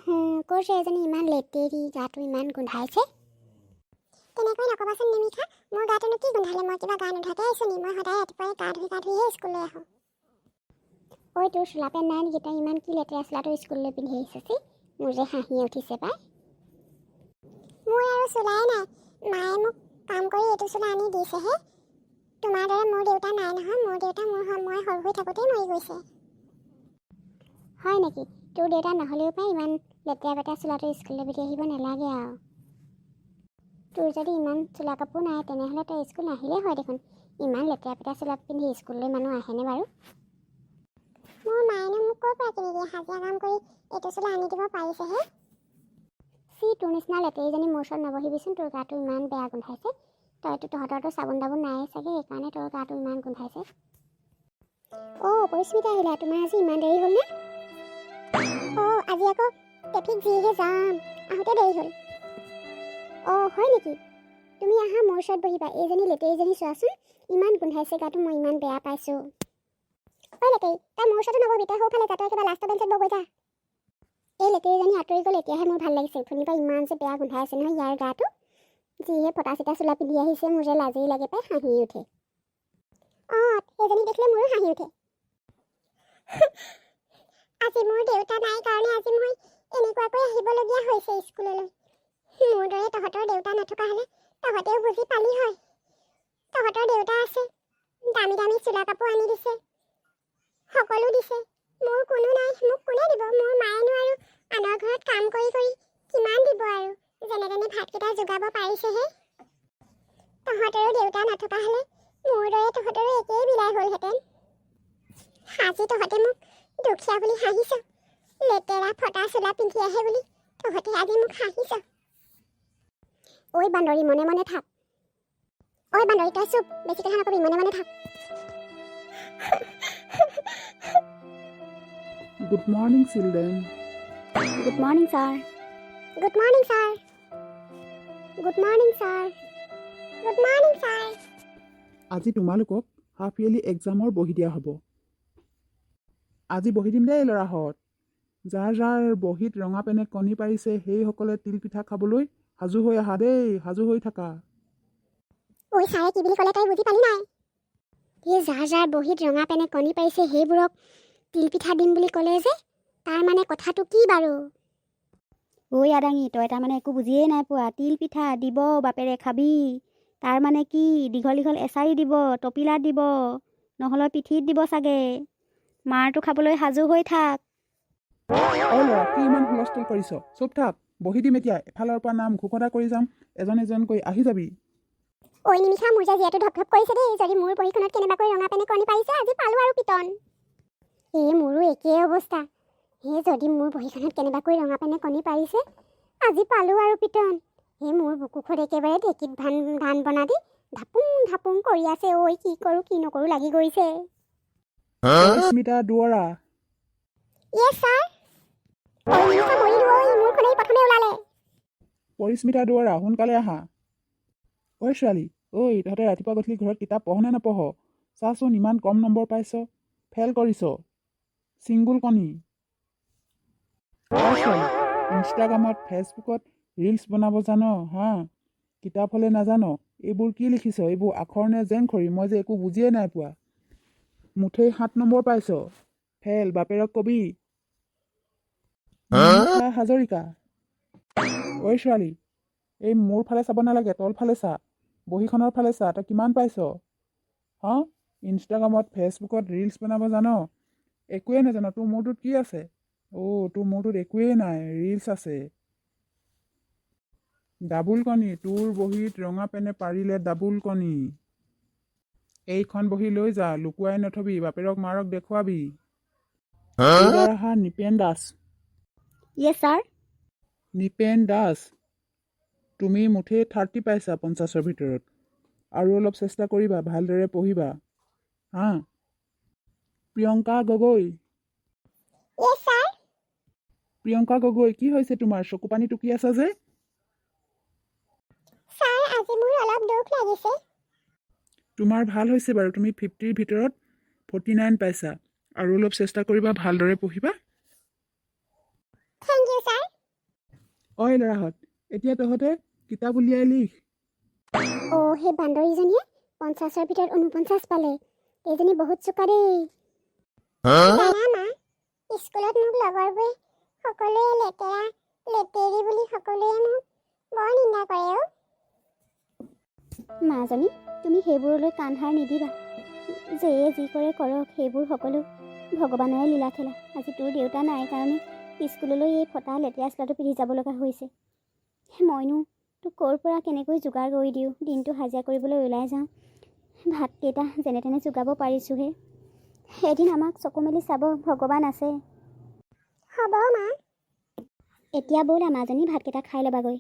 কৈছে এজনী ইমান লেতেৰি, গাটো ইমান গোন্ধাইছে। তেনেকৈ নকবাচোন নিমিষা, মোৰ গাটোনো কি গোন্ধালে? মই কিবা গা নোধোৱাকৈ আহিছোঁ নি? মই সদায় ৰাতিপুৱাই গা ধুইহে স্কুললৈ আহোঁ। ঐ তোৰ চোলা পেণ্ট নাই নেকি? তই ইমান কি লেতেৰা চোলাটো স্কুললৈ পিন্ধি আহিছচি? মোৰ যে হাঁহি উঠিছে পাই। মোৰ আৰু চোলাই নাই, মায়ে মোক কাম কৰি এইটো চোলা আনি দিছেহে। তোমাৰ দৰে মোৰ দেউতা নাই নহয়, মোৰ দেউতা মই সৰু হৈ থাকোঁতেই মৰি গৈছে। হয় নেকি? তোৰ দেউতা নহ'লেও পাই ইমান লেতেৰা পেতেৰা চোলাটো স্কুললৈ পিন্ধি আহিব নালাগে আৰু। তোৰ যদি ইমান চোলা কাপোৰ নাই তেনেহ'লে তই স্কুল নাহিলেই হয় দেখোন। ইমান লেতেৰা পেতেৰা চোলা পিন্ধি স্কুললৈ মানুহ আহেনে বাৰু? মোৰ মায়েনো মোক ক'ৰ পৰা কিনি দিয়ে? হাজিৰা কাম কৰি এইটো চোলা আনি দিব পাৰিছেহে। তোৰ নিচিনা লেতেৰিজনী মোৰ ওচৰত নবহিবিচোন, তোৰ গাটো ইমান বেয়া গোন্ধাইছে। তহঁতৰতো চাবোন তাবোন নাই চাগে, সেইকাৰণে তোৰ গাটো ইমান গোন্ধাইছে। পৰিস্মিতা আহিলা, তোমাৰ আজি ইমান দেৰি হ'ল নে? আজি আকৌ ট্ৰেফিক যিহে যাম, আহোঁতে দেৰি হ'ল। হয় নেকি? তুমি আহা, মোৰ ওচৰত বহিবা। এইজনী লেতেৰিজনী চোৱাচোন, ইমান গোন্ধাইছে গাটো, মই ইমান বেয়া পাইছোঁ। লেতেৰি, তই মোৰ ওচৰতো নবহিবি, তই সৌফালে যা, তই কিবা লাষ্টৰ বেঞ্চত বগৈ যা। এই লেতেৰিজনী আঁতৰি গ'ল, এতিয়াহে মোৰ ভাল লাগিছে। উঠনিৰ পৰা ইমান যে বেয়া গোন্ধাই আছে নহয় ইয়াৰ গাটো। যিহে ফটা চিটা চোলা পিন্ধি আহিছে, মোৰ যে লাজেই লাগে পাই, হাঁহি উঠে। সেইজনী দেখিলে মোৰো হাঁহি উঠে। আজি মোৰ দেউতা নাই কাৰণে আজি মই এনেকুৱাকৈ আহিবলগীয়া হৈছে স্কুললৈ। মোৰ দৰে তহঁতৰ দেউতা নথকা হ'লে তহঁতেও বুজি পালি হয়। তহঁতৰ দেউতা আছে, দামী দামী চোলা কাপোৰ আনি দিছে, সকলো দিছে। মোৰ কোনো নাই, মোক কোনে দিব? মোৰ মায়েনো আৰু আনৰ ঘৰত কাম কৰি কৰি কিমান দিব আৰু? যেনে তেনে ভাতকেইটা যোগাব পাৰিছেহে। তহঁতৰো দেউতা নথকা হ'লে মোৰ দৰে তহঁতৰো একেই বিলাই হ'লহেঁতেন। আজি তহঁতে মোক দুখীয়া বুলি হাঁহিছ, লেতেৰা ফটা চোলা পিন্ধি আহে বুলি তহঁতে আজি মোক হাঁহিছ। ঐ বান্দৰী, মনে মনে থাক। বান্দৰী, তই চুপ, বেছি কথা নকবি, মনে মনে থাক। Good morning, children. Good morning, sir. Good morning, sir. Good morning, sir. Good morning, sir. আজি তোমালোকক হাফ ইয়াৰলি এক্সামৰ বহি দিয়া হ'ব। আজি বহি দিম দেই ল'ৰাহঁত। যাৰ যাৰ বহীত ৰঙা পেনে কণী পাৰিছে সেইসকলে তিল পিঠা খাবলৈ সাজু হৈ আহা দেই, সাজু হৈ থাকা। ছাৰে কি বুলি ক'লে তই বুজি পালি নাই? যাৰ যাৰ বহীত ৰঙা পেনে কণী পাৰিছে সেইবোৰক তিল পিঠা দিম বুলি ক'লে যে, তাৰ মানে কথাটো কি বাৰু? আদাঙি, তই তাৰমানে একো বুজিয়েই নাই পোৱা। তিল পিঠা দিব বাপেৰে খাবি। তাৰ মানে কি? দীঘল দীঘল এচাৰি দিব, টপিলাত দিব, নহ'লে পিঠিত দিব চাগে। মাৰটো খাবলৈ সাজু হৈ থাক। ল'ৰা, কি ইমান হুলস্থুল কৰিছ? চুপ থাক, বহি দিম এতিয়া। এফালৰ পৰা নাম ঘোষণা কৰি যাম, এজন এজনকৈ আহি যাবি। নিমিষা, মোৰ যে জীয়াটো ধপ ধপ কৰিছে দেই। যদি মোৰ বহীখনত কেনেবাকৈ ৰঙা পেনে কণী পাৰিছে, আজি পালোঁ আৰু পিটন। মোৰো একেই অৱস্থা। যদি মোৰ বহীখনত কেনেবাকৈ ৰঙা পেনে কণী পাৰিছে, আজি পালোঁ আৰু পিটন। মোৰ বুকুখত একেবাৰে ঢেঁকীত ধান বনা দি ধাপুং ধাপুং কৰি আছে। কি কৰোঁ কি নকৰোঁ লাগি গৈছে। পৰিস্মিতা দুৱৰা। ছাৰ। মোৰখনেই প্ৰথমে ওলালে। পৰিস্মিতা দুৱৰা, সোনকালে আহা। ছোৱালী, তহঁতে ৰাতিপুৱা গধূলি ঘৰত কিতাপ পঢ় নে নপঢ়? চাচোন ইমান কম নম্বৰ পাইছ, ফেল কৰিছ। চিংগুল কণী। ছোৱালী, ইনষ্টাগ্ৰামত ফেচবুকত ৰিলছ বনাব জান? কিতাপ হ'লে নাজান? এইবোৰ কি লিখিছ? এইবোৰ আখৰ নে জেংখৰি? মই যে একো বুজিয়ে নাই পোৱা। মুঠেই 7 নম্বৰ পাইছ, ফেল। বাপেৰক কবি। হাজৰিকা। ছোৱালী, এই মোৰ ফালে চাব নালাগে, তল ফালে চা, বহীখনৰ ফালে চা। তই কিমান পাইছ? ইনষ্টাগ্ৰামত ফেচবুকত ৰিলছ বনাব জান? একোৱে নাজান? তোৰ মূৰটোত কি আছে? তোৰ মূৰটোত একোৱেই নাই, ৰিলছ আছে। ডাবুল কণী, তোৰ বহীত ৰঙা পেনে পাৰিলে ডাবুল কণী। এইখন বহি লৈ যা, লুকুৱাই নথবি, বাপেৰক মাৰক দেখুৱাবি। এইবাৰ আহা নিপেন দাস। ছাৰ। নিপেন দাস, তুমি মুঠেই 30 পাইছা 50ৰ ভিতৰত। আৰু অলপ চেষ্টা কৰিবা, ভালদৰে পঢ়িবা। প্ৰিয়ংকা গগৈ। ছাৰ। প্ৰিয়ংকা গগৈ, কি হৈছে তোমাৰ? চকু পানী টুকি আছা যে? ছাৰ, আজি মোৰ অলপ দুখ লাগিছে। তোমাৰ ভাল হৈছে বাৰু, তুমি 50ৰ ভিতৰত 49 পাইছা। আৰু অলপ চেষ্টা কৰিবা, ভালদৰে পঢ়িবা। Thank you sir. অই ল'ৰাহঁত, এতিয়া তহঁতে কিতাপ উলিয়াই লিখ। অ' সেই বান্দৰীজনীয়ে 50ৰ ভিতৰত 49 পালে। এইজনী বহুত চোকা দেই। জানা মা, স্কুলত মোক লগৰবোৰে সকলোৱে লেতেৰা লেতেৰি বুলি সকলোৱে মোক বৰ নিন্দা কৰে অ'। মাজনী, তুমি সেইবোৰলৈ কাণ সাৰ নিদিবা। যিয়ে যি কৰে কৰক, সেইবোৰ সকলো ভগৱানৰে লীলা খেলা। আজি তোৰ দেউতা নাই কাৰণে স্কুললৈ এই ফটা লেতেৰা চোলাটো পিন্ধি যাব লগা হৈছে। মইনো তোক ক'ৰ পৰা কেনেকৈ যোগাৰ কৰি দিওঁ। দিনটো হাজিৰা কৰিবলৈ ওলাই যাওঁ, ভাতকেইটা যেনে তেনে যোগাব পাৰিছোঁহে। এদিন আমাক চকু মেলি চাব, ভগৱান আছে। হ'ব মা। এতিয়া ব'লা মাজনী, ভাতকেইটা খাই ল'বাগৈ।